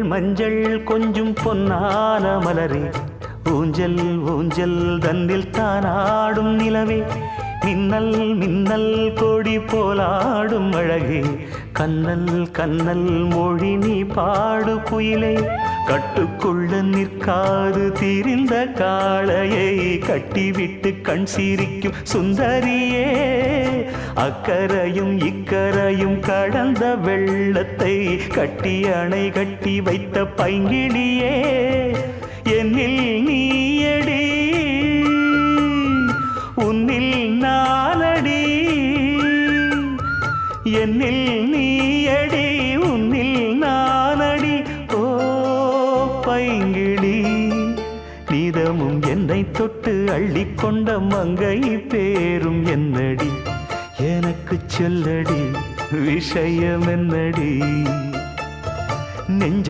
மஞ்சள் கொஞ்சம் பொன்னான மலரே, ஊஞ்சல் ஊஞ்சல் தன்னில் தானாடும் நிலவே, மின்னல் மின்னல் கொடி போலாடும் அழகே, கண்ணல் கண்ணல் மொழி நீ பாடு குயிலே, கட்டுக்குள்ள நிற்காது திரிந்த காளையை கட்டிவிட்டு கண் சிரிக்கும் சுந்தரியே, அக்கரையும் இக்கரையும் கடந்த வெள்ளத்தை கட்டி அணை கட்டி வைத்த பைங்கிளியே, என்னில் நீயடி உன்னில் நானடி, என்னில் நீயடி உன்னில் நானடி. ஓ பைங்கிளி, நீதமும் என்னை தொட்டு அள்ளிக்கொண்ட மங்கை பேரும் என்னடி, எனக்கு சொல்லடி விஷயம் என்னடி. நெஞ்ச